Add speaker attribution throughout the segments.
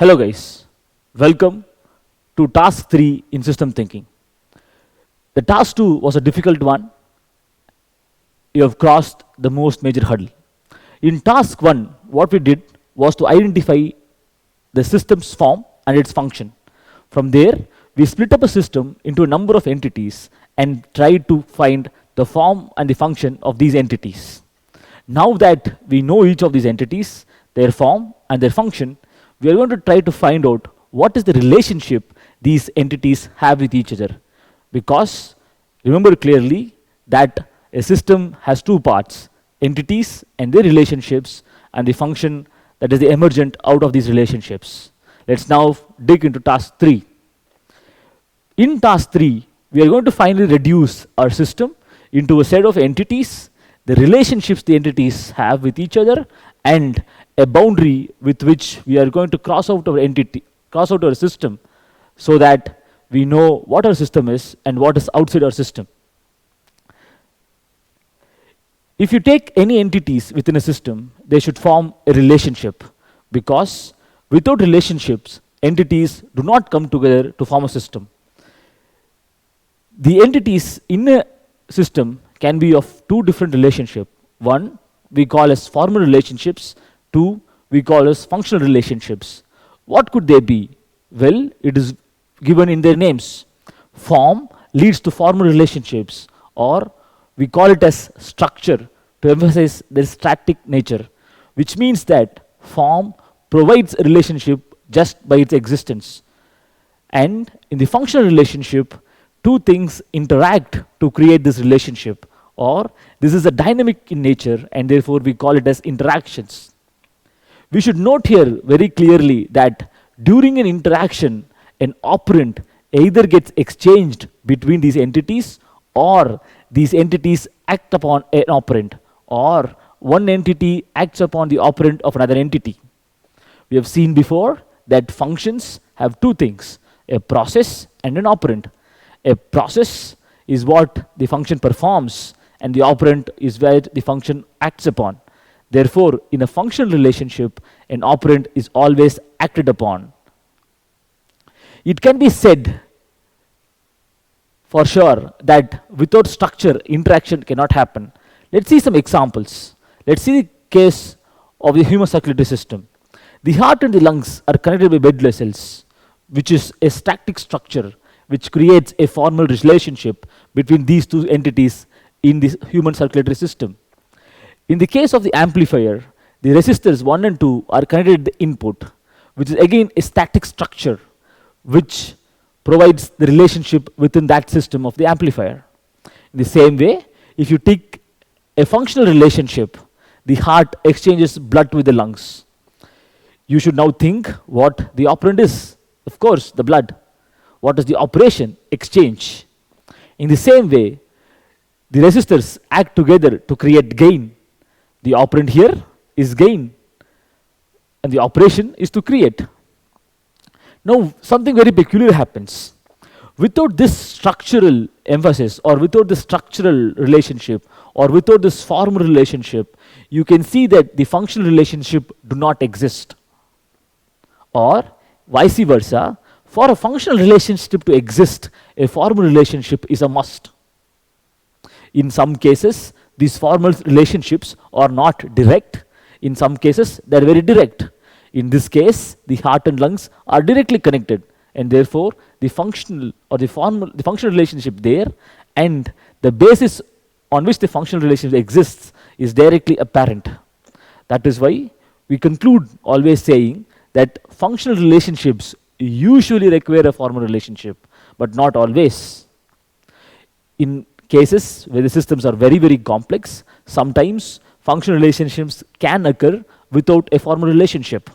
Speaker 1: Hello guys, welcome to task 3 in system thinking. The task 2 was a difficult one. You have crossed the most major hurdle. In task 1, what we did was to identify the system's form and its function. From there, we split up a system into a number of entities and tried to find the form and the function of these entities. Now that we know each of these entities, their form and their function, we are going to try to find out what is the relationship these entities have with each other. Because remember clearly that a system has two parts, entities and their relationships, and the function that is the emergent out of these relationships. Let's now dig into task 3. In task 3, we are going to finally reduce our system into a set of entities, the relationships the entities have with each other, and a boundary with which we are going to cross out our system, so that we know what our system is and what is outside our system. If you take any entities within a system, they should form a relationship, because without relationships, entities do not come together to form a system. The entities in a system can be of two different relationships. One we call as formal relationships, two we call as functional relationships. What could they be? Well, it is given in their names. Form leads to formal relationships, or we call it as structure to emphasize their static nature, which means that form provides a relationship just by its existence. And in the functional relationship, two things interact to create this relationship, or this is a dynamic in nature, and therefore we call it as interactions. We should note here very clearly that during an interaction, an operand either gets exchanged between these entities, or these entities act upon an operand, or one entity acts upon the operand of another entity. We have seen before that functions have two things, a process and an operand. A process is what the function performs, and the operand is where the function acts upon. Therefore, in a functional relationship, an operand is always acted upon. It can be said for sure that without structure, interaction cannot happen. Let's see some examples. Let's see the case of the human circulatory system. The heart and the lungs are connected by blood vessels, which is a static structure which creates a formal relationship between these two entities in the human circulatory system. In the case of the amplifier, the resistors 1 and 2 are connected at the input, which is again a static structure which provides the relationship within that system of the amplifier. In the same way, if you take a functional relationship, the heart exchanges blood with the lungs. You should now think what the operand is. Of course, the blood. What is the operation? Exchange. In the same way, the resistors act together to create gain. The operand here is gain, and the operation is to create. Now, something very peculiar happens. Without this structural emphasis, or without this structural relationship, or without this formal relationship, you can see that the functional relationship do not exist. Or vice versa, for a functional relationship to exist, a formal relationship is a must. In some cases, these formal relationships are not direct. In some cases, they are very direct. In this case, the heart and lungs are directly connected, and therefore the functional relationship there, and the basis on which the functional relationship exists is directly apparent. That is why we conclude always saying that functional relationships usually require a formal relationship, but not always. In cases where the systems are very, very complex, sometimes functional relationships can occur without a formal relationship.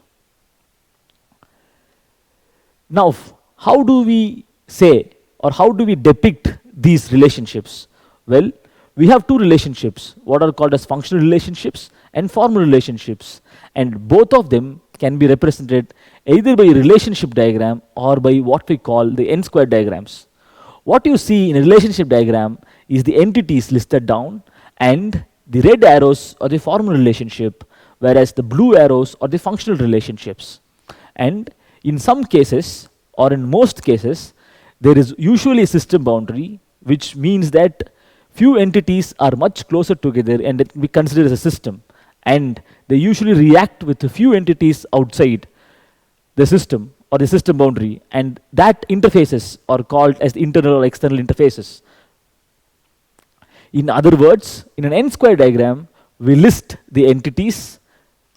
Speaker 1: Now, how do we say, or how do we depict these relationships? Well, we have two relationships, what are called as functional relationships and formal relationships, and both of them can be represented either by a relationship diagram or by what we call the n-squared diagrams. What you see in a relationship diagram is the entities listed down, and the red arrows are the formal relationship, whereas the blue arrows are the functional relationships. And In some cases, or in most cases, there is usually a system boundary, which means that few entities are much closer together and that we consider as a system, and they usually react with a few entities outside the system or the system boundary, and that interfaces are called as the internal or external interfaces. In other words, in an n-square diagram, we list the entities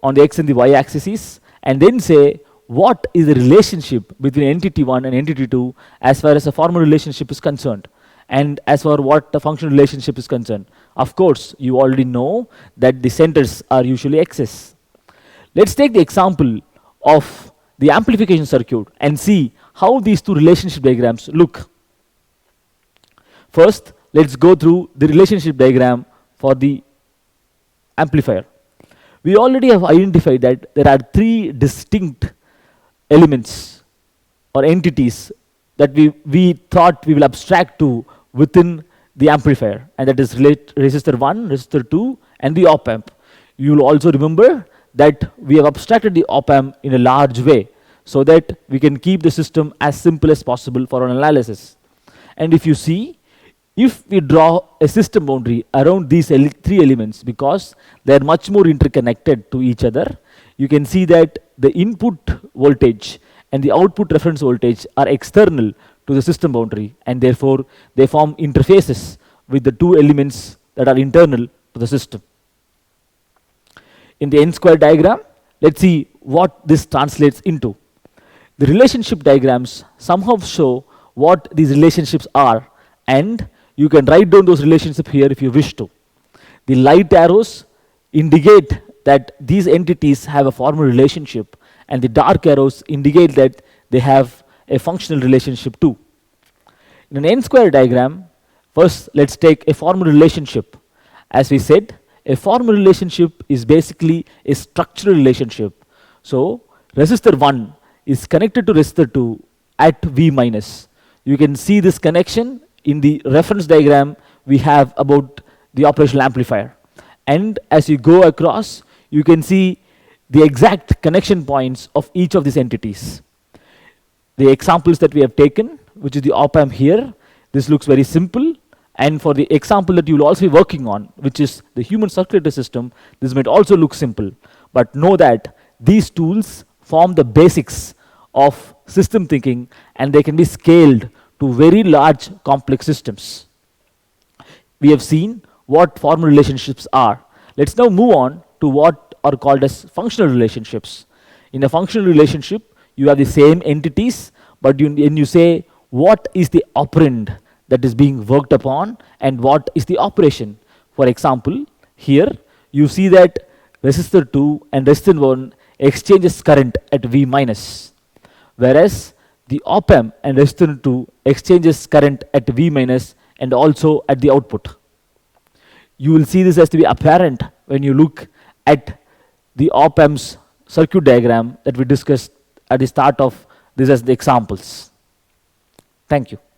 Speaker 1: on the x and the y axes and then say what is the relationship between entity 1 and entity 2 as far as a formal relationship is concerned, and as for what the functional relationship is concerned. Of course, you already know that the centers are usually x's. Let's take the example of the amplification circuit and see how these two relationship diagrams look. First, let's go through the relationship diagram for the amplifier. We already have identified that there are three distinct elements or entities that we thought we will abstract to within the amplifier, and that is resistor 1, resistor 2, and the op amp. You will also remember that we have abstracted the op amp in a large way so that we can keep the system as simple as possible for our analysis. And if you see, if we draw a system boundary around these three elements, because they are much more interconnected to each other, you can see that the input voltage and the output reference voltage are external to the system boundary, and therefore they form interfaces with the two elements that are internal to the system. In the n-square diagram, let's see what this translates into. The relationship diagrams somehow show what these relationships are, and you can write down those relationships here if you wish to. The light arrows indicate that these entities have a formal relationship, and the dark arrows indicate that they have a functional relationship too. In an n-square diagram, first let's take a formal relationship. As we said, a formal relationship is basically a structural relationship. So resistor 1 is connected to resistor 2 at V minus. You can see this connection in the reference diagram we have about the operational amplifier. And as you go across, you can see the exact connection points of each of these entities. The examples that we have taken, which is the op amp here, this looks very simple. And for the example that you will also be working on, which is the human circulatory system, this might also look simple. But know that these tools form the basics of system thinking, and they can be scaled to very large complex systems. We have seen what formal relationships are. Let's now move on to what are called as functional relationships. In a functional relationship, you have the same entities, but when you say what is the operand that is being worked upon and what is the operation. For example, here you see that resistor 2 and resistor 1 exchanges current at V minus, whereas the op amp and resistor 2 exchanges current at V minus and also at the output. You will see this as to be apparent when you look at the op amp's circuit diagram that we discussed at the start of this as the examples. Thank you.